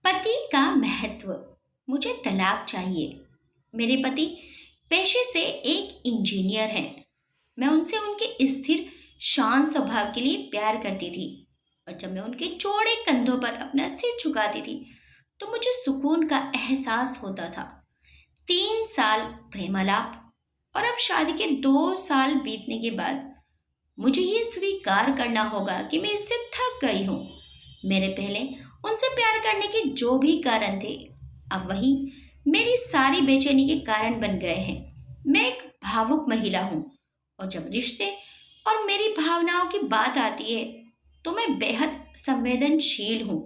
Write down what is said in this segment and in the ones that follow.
पति का महत्व। मुझे तलाक चाहिए। मेरे पति पेशे से एक इंजीनियर हैं। मैं उनसे उनके स्थिर शांत स्वभाव के लिए प्यार करती थी, और जब मैं उनके चौड़े कंधों पर अपना सिर झुकाती थी तो मुझे सुकून का एहसास होता था। 3 साल प्रेमालाप और अब शादी के 2 साल बीतने के बाद मुझे ये स्वीकार करना होगा कि मैं इससे थक गई हूँ। मेरे पहले उनसे प्यार करने के जो भी कारण थे, अब वही मेरी सारी बेचैनी के कारण बन गए हैं। मैं एक भावुक महिला हूँ, और जब रिश्ते और मेरी भावनाओं की बात आती है तो मैं बेहद संवेदनशील हूँ।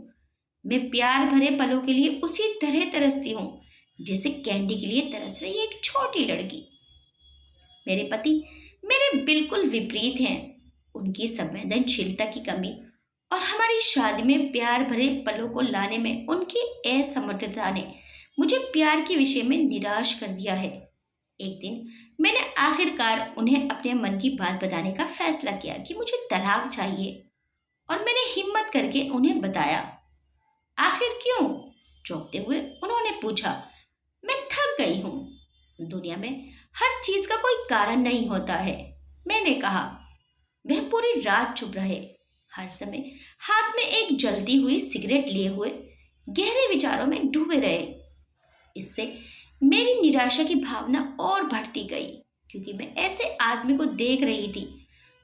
मैं प्यार भरे पलों के लिए उसी तरह तरसती हूँ जैसे कैंडी के लिए तरस रही एक छोटी लड़की। मेरे पति मेरे बिल्कुल विपरीत हैं। उनकी संवेदनशीलता की कमी और हमारी शादी में प्यार भरे पलों को लाने में उनकी असमर्थता ने मुझे प्यार के विषय में निराश कर दिया है। एक दिन मैंने आखिरकार उन्हें अपने मन की बात बताने का फैसला किया कि मुझे तलाक चाहिए, और मैंने हिम्मत करके उन्हें बताया। आखिर क्यों? चौंकते हुए उन्होंने पूछा। मैं थक गई हूँ। दुनिया में हर चीज का कोई कारण नहीं होता है, मैंने कहा। वह पूरी रात चुप रहे, हर समय हाथ में एक जलती हुई सिगरेट लिए हुए गहरे विचारों में डूबे रहे। इससे मेरी निराशा की भावना और बढ़ती गई, क्योंकि मैं ऐसे आदमी को देख रही थी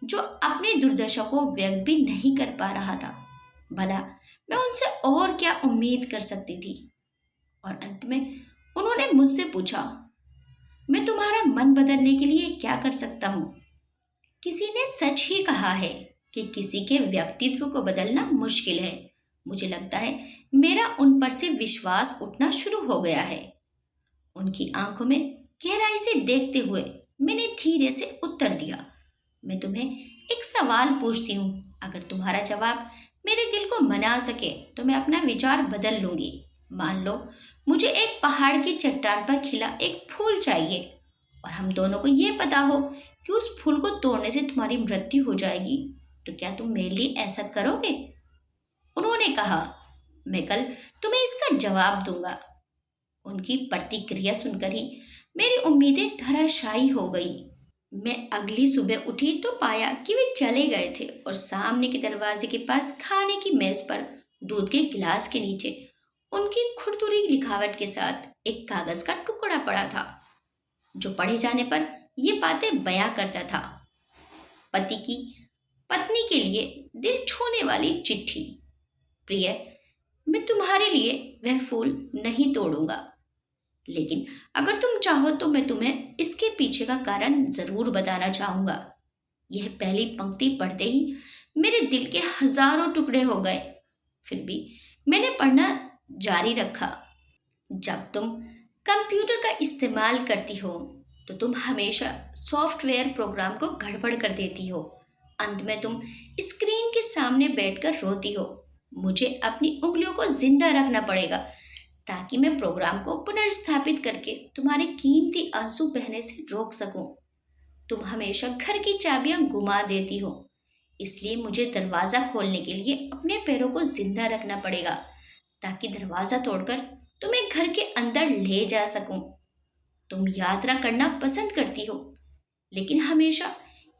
जो अपनी दुर्दशा को व्यक्त भी नहीं कर पा रहा था। भला मैं उनसे और क्या उम्मीद कर सकती थी? और अंत में उन्होंने मुझसे पूछा, मैं तुम्हारा मन बदलने के लिए क्या कर सकता हूँ? किसी ने सच ही कहा है कि किसी के व्यक्तित्व को बदलना मुश्किल है। मुझे लगता है मेरा उन पर से विश्वास उठना शुरू हो गया है। उनकी आंखों में गहराई से देखते हुए मैंने धीरे से उत्तर दिया, मैं तुम्हें एक सवाल पूछती हूँ। अगर तुम्हारा जवाब मेरे दिल को मना सके तो मैं अपना विचार बदल लूंगी। मान लो मुझे एक पहाड़ की चट्टान पर खिला एक फूल चाहिए, और हम दोनों को ये पता हो कि उस फूल को तोड़ने से तुम्हारी मृत्यु हो जाएगी, तो क्या तुम मेरे लिए ऐसा करोगे? उन्होंने कहा, मैं कल तुम्हें इसका जवाब दूंगा। उनकी प्रतिक्रिया सुनकर ही मेरी उम्मीदें धराशायी हो गई। मैं अगली सुबह उठी तो पाया कि वे चले गए थे, और सामने के दरवाजे के पास खाने की मेज पर दूध के गिलास के नीचे उनकी खुरदुरी लिखावट के साथ एक कागज का टुकड़ा पड़ा था, जो पढ़े जाने पर ये बातें बयां करता था। पति की पत्नी के लिए दिल छूने वाली चिट्ठी। प्रिय, मैं तुम्हारे लिए वह फूल नहीं तोड़ूंगा, लेकिन अगर तुम चाहो तो मैं तुम्हें इसके पीछे का कारण जरूर बताना चाहूंगा। यह पहली पंक्ति पढ़ते ही मेरे दिल के हजारों टुकड़े हो गए। फिर भी मैंने पढ़ना जारी रखा। जब तुम कंप्यूटर का इस्तेमाल करती हो तो तुम हमेशा सॉफ्टवेयर प्रोग्राम को गड़बड़ कर देती हो। अंत में तुम स्क्रीन के सामने बैठकर रोती हो। मुझे अपनी उंगलियों को जिंदा रखना पड़ेगा ताकि मैं प्रोग्राम को पुनर्स्थापित करके तुम्हारे कीमती आंसू बहने से रोक सकूं। तुम हमेशा घर की चाबियां गुमा देती हो, इसलिए मुझे दरवाज़ा खोलने के लिए अपने पैरों को जिंदा रखना पड़ेगा ताकि दरवाज़ा तोड़कर तुम्हें घर के अंदर ले जा सकूं। तुम यात्रा करना पसंद करती हो, लेकिन हमेशा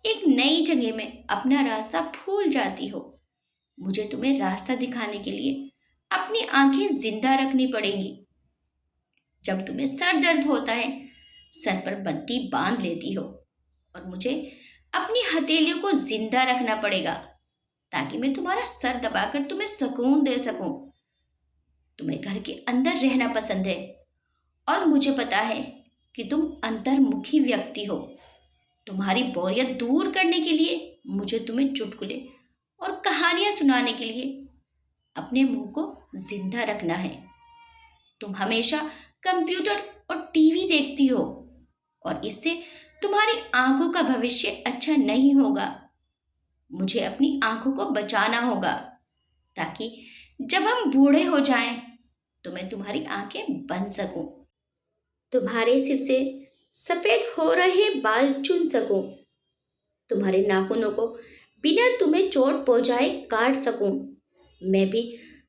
एक नई जगह में अपना रास्ता भूल जाती हो। मुझे तुम्हें रास्ता दिखाने के लिए अपनी आंखें जिंदा रखनी पड़ेंगी। जब तुम्हें सर दर्द होता है, सर पर बत्ती बांध लेती हो, और मुझे अपनी हथेलियों को जिंदा रखना पड़ेगा ताकि मैं तुम्हारा सर दबाकर तुम्हें सुकून दे सकूं। तुम्हें घर के अंदर रहना पसंद है, और मुझे पता है कि तुम अंतर्मुखी व्यक्ति हो। तुम्हारी बोरियत दूर करने के लिए मुझे तुम्हें चुटकुले और कहानियां सुनाने के लिए अपने मुंह को जिंदा रखना है। तुम हमेशा कंप्यूटर और टीवी देखती हो, और इससे तुम्हारी आंखों का भविष्य अच्छा नहीं होगा। मुझे अपनी आंखों को बचाना होगा ताकि जब हम बूढ़े हो जाएं तो मैं तुम्हारी आंखें बन सकूं, तुम्हारे सिर से सफेद हो रहे बाल चुन सकूं, तुम्हारे नाखूनों को बिना तुम्हें चोट पहुंचाए काट सकूं। मैं भी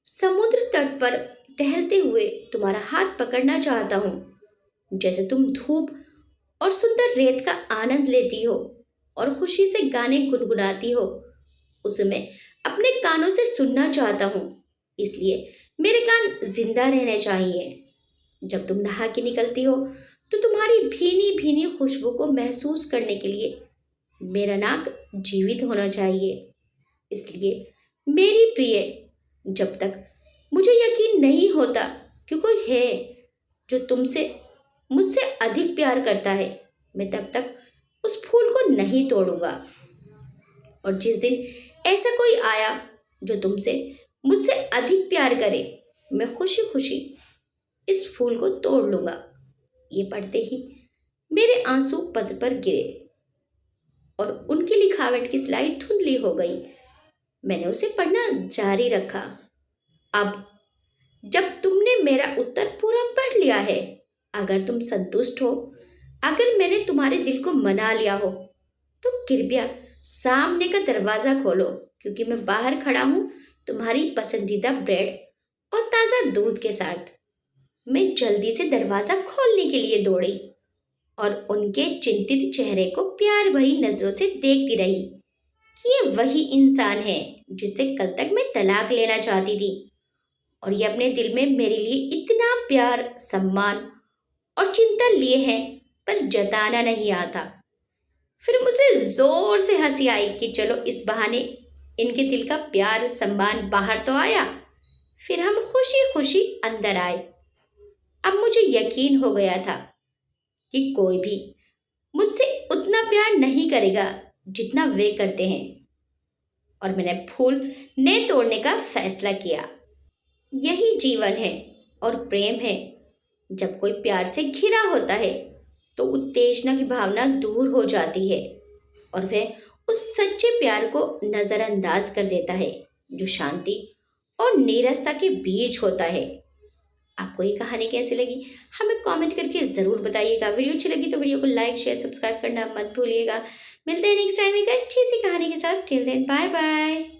समुद्र तट पर टहलते हुए तुम्हारा हाथ पकड़ना चाहता हूँ। जैसे तुम धूप और सुंदर रेत का आनंद लेती हो और खुशी से गाने गुनगुनाती हो, उसे मैं अपने कानों से सुनना चाहता हूँ। इसलिए मेरे कान जिंदा रहने चाहिए। जब तुम नहा के निकलती हो तो तुम्हारी भीनी भीनी खुशबू को महसूस करने के लिए मेरा नाक जीवित होना चाहिए। इसलिए मेरी प्रिय, जब तक मुझे यकीन नहीं होता कि कोई है जो तुमसे मुझसे अधिक प्यार करता है, मैं तब तक उस फूल को नहीं तोड़ूंगा। और जिस दिन ऐसा कोई आया जो तुमसे मुझसे अधिक प्यार करे, मैं खुशी खुशी इस फूल को तोड़ लूंगा। ये पढ़ते ही मेरे आंसू पत्र पर गिरे और उनकी लिखावट की सिलाई धुंधली हो गई। मैंने उसे पढ़ना जारी रखा। अब जब तुमने मेरा उत्तर पूरा पढ़ लिया है, अगर तुम संतुष्ट हो, अगर मैंने तुम्हारे दिल को मना लिया हो, तो कृपया सामने का दरवाज़ा खोलो, क्योंकि मैं बाहर खड़ा हूँ तुम्हारी पसंदीदा ब्रेड और ताज़ा दूध के साथ। मैं जल्दी से दरवाज़ा खोलने के लिए दौड़ी और उनके चिंतित चेहरे को प्यार भरी नज़रों से देखती रही कि ये वही इंसान है जिससे कल तक मैं तलाक लेना चाहती थी, और ये अपने दिल में मेरे लिए इतना प्यार, सम्मान और चिंता लिए हैं, पर जताना नहीं आता। फिर मुझे जोर से हंसी आई कि चलो इस बहाने इनके दिल का प्यार, सम्मान बाहर तो आया। फिर हम खुशी खुशी अंदर आए। अब मुझे यकीन हो गया था कि कोई भी मुझसे उतना प्यार नहीं करेगा जितना वे करते हैं, और मैंने फूल ने तोड़ने का फैसला किया। यही जीवन है और प्रेम है। जब कोई प्यार से घिरा होता है तो उत्तेजना की भावना दूर हो जाती है और वह उस सच्चे प्यार को नज़रअंदाज कर देता है जो शांति और नीरसता के बीच होता है। आपको ये कहानी कैसी लगी हमें कमेंट करके ज़रूर बताइएगा। वीडियो अच्छी लगी तो वीडियो को लाइक, शेयर, सब्सक्राइब करना मत भूलिएगा। मिलते हैं नेक्स्ट टाइम एक अच्छी सी कहानी के साथ। Till then bye bye.